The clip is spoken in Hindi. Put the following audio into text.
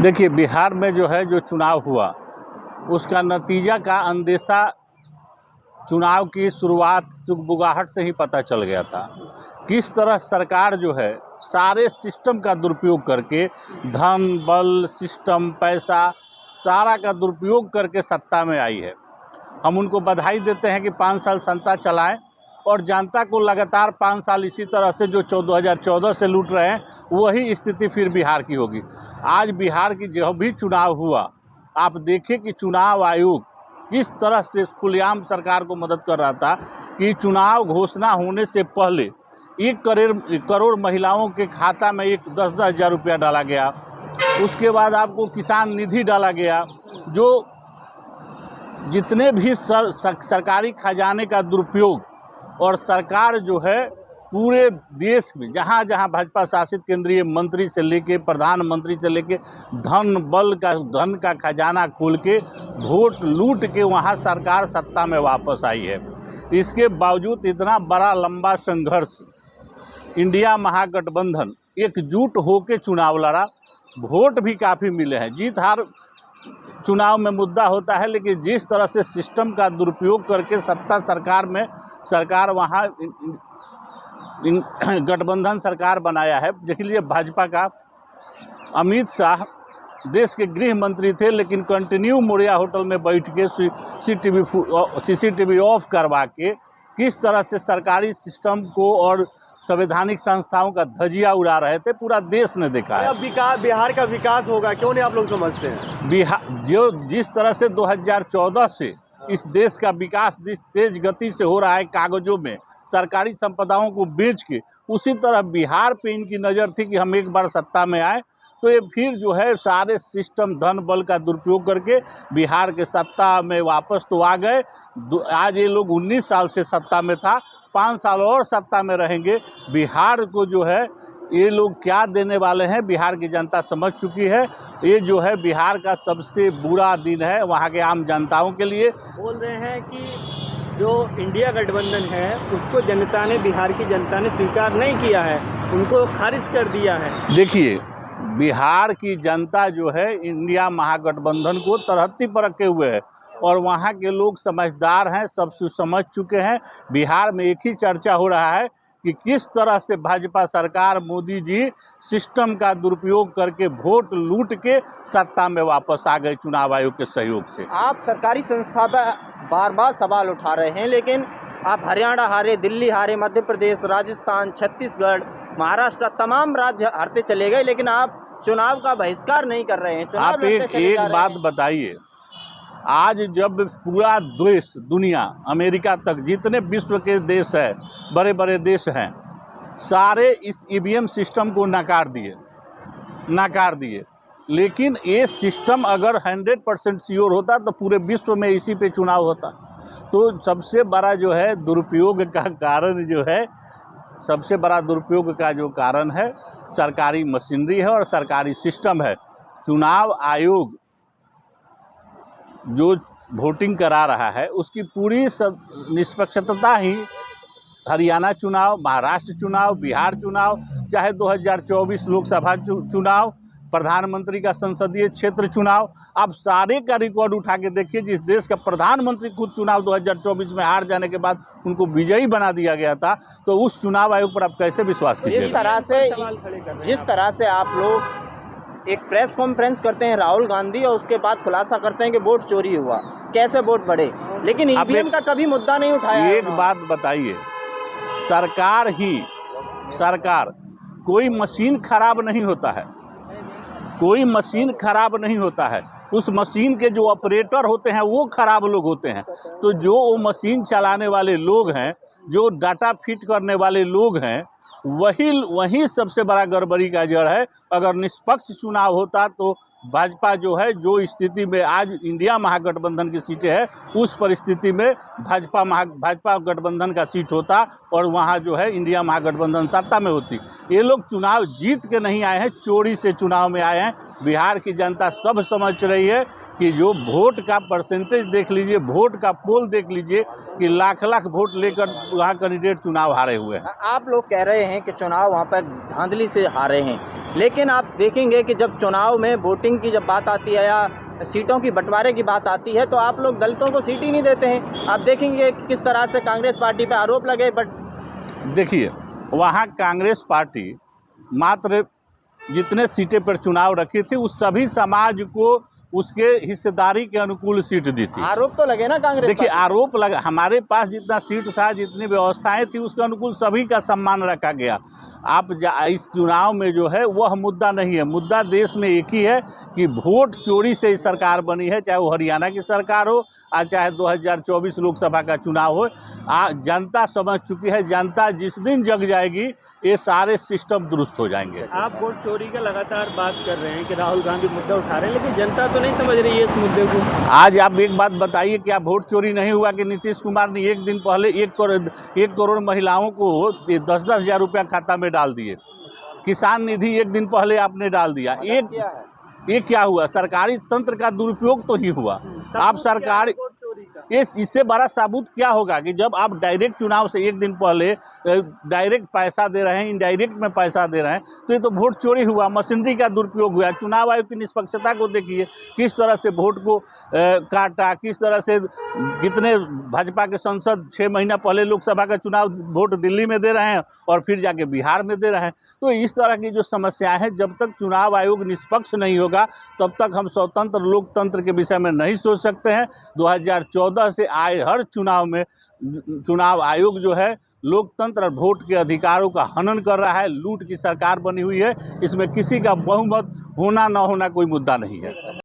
देखिए, बिहार में जो है जो चुनाव हुआ उसका नतीजा का अंदेशा चुनाव की शुरुआत सुगबुगाहट से ही पता चल गया था। किस तरह सरकार जो है सारे सिस्टम का दुरुपयोग करके धन बल सिस्टम पैसा सारा का दुरुपयोग करके सत्ता में आई है। हम उनको बधाई देते हैं कि 5 साल सत्ता चलाएं और जनता को लगातार 5 साल इसी तरह से जो 2014 से लूट रहे हैं वही स्थिति फिर बिहार की होगी। आज बिहार की जो भी चुनाव हुआ, आप देखें कि चुनाव आयोग किस तरह से खुलेआम सरकार को मदद कर रहा था कि चुनाव घोषणा होने से पहले 1 करोड़ महिलाओं के खाता में 10-10 हज़ार रुपया डाला गया। उसके बाद आपको किसान निधि डाला गया। जो जितने भी सरकारी खजाने का दुरुपयोग और सरकार जो है पूरे देश में जहाँ जहाँ भाजपा शासित केंद्रीय मंत्री से लेके प्रधानमंत्री से लेके धन का खजाना खोल के वोट लूट के वहाँ सरकार सत्ता में वापस आई है। इसके बावजूद इतना बड़ा लंबा संघर्ष इंडिया महागठबंधन एकजुट होकर चुनाव लड़ा। वोट भी काफ़ी मिले हैं। जीत हार चुनाव में मुद्दा होता है, लेकिन जिस तरह से सिस्टम का दुरुपयोग करके सरकार वहाँ गठबंधन सरकार बनाया है। देख लीजिए, भाजपा का अमित शाह देश के गृह मंत्री थे, लेकिन कंटिन्यू मोरिया होटल में बैठ के CCTV ऑफ करवा के किस तरह से सरकारी सिस्टम को और संवैधानिक संस्थाओं का धजिया उड़ा रहे थे, पूरा देश ने देखा है। बिहार का विकास होगा, क्यों नहीं आप लोग समझते हैं? जिस तरह से 2014 से इस देश का विकास जिस तेज गति से हो रहा है कागजों में सरकारी संपदाओं को बेच के, उसी तरह बिहार पे इनकी नज़र थी कि हम एक बार सत्ता में आए तो ये फिर जो है सारे सिस्टम धन बल का दुरुपयोग करके बिहार के सत्ता में वापस तो आ गए। आज ये लोग 19 साल से सत्ता में था, 5 साल और सत्ता में रहेंगे। बिहार को जो है ये लोग क्या देने वाले हैं बिहार की जनता समझ चुकी है। ये जो है बिहार का सबसे बुरा दिन है वहाँ के आम जनताओं के लिए। बोल रहे हैं कि जो इंडिया गठबंधन है उसको जनता ने, बिहार की जनता ने स्वीकार नहीं किया है, उनको खारिज कर दिया है। देखिए, बिहार की जनता जो है इंडिया महागठबंधन को तरहत्ती पर रखे हुए है और वहाँ के लोग समझदार हैं, सब समझ चुके हैं। बिहार में एक ही चर्चा हो रहा है कि किस तरह से भाजपा सरकार मोदी जी सिस्टम का दुरुपयोग करके वोट लूट के सत्ता में वापस आ गए चुनाव आयोग के सहयोग से। आप सरकारी संस्था पर बार बार सवाल उठा रहे हैं, लेकिन आप हरियाणा हारे, दिल्ली हारे, मध्य प्रदेश, राजस्थान, छत्तीसगढ़, महाराष्ट्र, तमाम राज्य हारते चले गए, लेकिन आप चुनाव का बहिष्कार नहीं कर रहे हैं। आप एक बात बताइए, आज जब पूरा देश दुनिया अमेरिका तक जितने विश्व के देश है, बड़े बड़े देश हैं, सारे इस EVM सिस्टम को नकार दिए, लेकिन ये सिस्टम अगर 100% श्योर होता तो पूरे विश्व में इसी पे चुनाव होता। तो सबसे बड़ा जो है दुरुपयोग का कारण जो है, सबसे बड़ा दुरुपयोग का जो कारण है सरकारी मशीनरी है और सरकारी सिस्टम है। चुनाव आयोग जो वोटिंग करा रहा है उसकी पूरी निष्पक्षता ही हरियाणा चुनाव, महाराष्ट्र चुनाव, बिहार चुनाव, चाहे 2024 लोकसभा चुनाव, प्रधानमंत्री का संसदीय क्षेत्र चुनाव, आप सारे का रिकॉर्ड उठा के देखिए। जिस देश का प्रधानमंत्री खुद चुनाव 2024 में हार जाने के बाद उनको विजयी बना दिया गया था, तो उस चुनाव आयोग पर आप कैसे विश्वास कीजिए? जिस तरह से आप लोग एक प्रेस कॉन्फ्रेंस करते हैं राहुल गांधी और उसके बाद खुलासा करते हैं कि वोट चोरी हुआ, कैसे वोट बढ़े, लेकिन EVM का कभी मुद्दा नहीं उठाया। एक बात बताइए, सरकार कोई मशीन खराब नहीं होता है, कोई मशीन खराब नहीं होता है, उस मशीन के जो ऑपरेटर होते हैं वो खराब लोग होते हैं। तो जो वो मशीन चलाने वाले लोग हैं, जो डाटा फिट करने वाले लोग हैं, वही सबसे बड़ा गड़बड़ी का जड़ है। अगर निष्पक्ष चुनाव होता तो भाजपा जो है, जो स्थिति में आज इंडिया महागठबंधन की सीटें है, उस परिस्थिति में भाजपा गठबंधन का सीट होता और वहाँ जो है इंडिया महागठबंधन सत्ता में होती। ये लोग चुनाव जीत के नहीं आए हैं, चोरी से चुनाव में आए हैं। बिहार की जनता सब समझ रही है कि जो वोट का परसेंटेज देख लीजिए, वोट का पोल देख लीजिए कि लाख लाख वोट लेकर वहाँ कैंडिडेट चुनाव हारे हुए हैं। आप लोग कह रहे हैं हैं कि चुनाव वहाँ पर धांधली से हारे हैं, लेकिन आप देखेंगे कि जब चुनाव में वोटिंग की जब बात आती है या सीटों की बंटवारे की बात आती है तो आप लोग दलितों को सीट ही नहीं देते हैं। आप देखेंगे कि किस तरह से कांग्रेस पार्टी पे आरोप लगे, बट देखिए वहाँ कांग्रेस पार्टी मात्र जितने सीटें पर चुनाव रखी थी उस सभी समाज को उसके हिस्सेदारी के अनुकूल सीट दी थी। आरोप तो लगे ना कांग्रेस देखिए पार्टी। आरोप लगा, हमारे पास जितना सीट था, जितनी व्यवस्थाएं थी, उसके अनुकूल सभी का सम्मान रखा गया। आप इस चुनाव में जो है वह मुद्दा नहीं है। मुद्दा देश में एक ही है कि वोट चोरी से ही सरकार बनी है, चाहे वो हरियाणा की सरकार हो और चाहे 2024 लोकसभा का चुनाव हो। जनता समझ चुकी है, जनता जिस दिन जग जाएगी ये सारे सिस्टम दुरुस्त हो जाएंगे। आप वोट चोरी का लगातार बात कर रहे हैं कि राहुल गांधी मुद्दा उठा रहे हैं, लेकिन जनता तो नहीं समझ रही है इस मुद्दे को। आज आप एक बात बताइए, क्या वोट चोरी नहीं हुआ कि नीतीश कुमार ने एक दिन पहले 1 करोड़ महिलाओं को 10-10 हज़ार रुपया खाता में डाल दिए। किसान निधि एक दिन पहले आपने डाल दिया। ये क्या हुआ? सरकारी तंत्र का दुरुपयोग तो ही हुआ। आप सरकारी इससे बड़ा सबूत क्या होगा कि जब आप डायरेक्ट चुनाव से एक दिन पहले डायरेक्ट पैसा दे रहे हैं, इनडायरेक्ट में पैसा दे रहे हैं, तो ये तो वोट चोरी हुआ, मशीनरी का दुरुपयोग हुआ। चुनाव आयोग की निष्पक्षता को देखिए, किस तरह से वोट को काटा, किस तरह से कितने भाजपा के सांसद 6 महीना पहले लोकसभा का चुनाव वोट दिल्ली में दे रहे हैं और फिर जाके बिहार में दे रहे हैं। तो इस तरह की जो समस्याएं हैं, जब तक चुनाव आयोग निष्पक्ष नहीं होगा तब तक हम स्वतंत्र लोकतंत्र के विषय में नहीं सोच सकते हैं। 2014 से आए हर चुनाव में चुनाव आयोग जो है लोकतंत्र और वोट के अधिकारों का हनन कर रहा है। लूट की सरकार बनी हुई है, इसमें किसी का बहुमत होना न होना कोई मुद्दा नहीं है।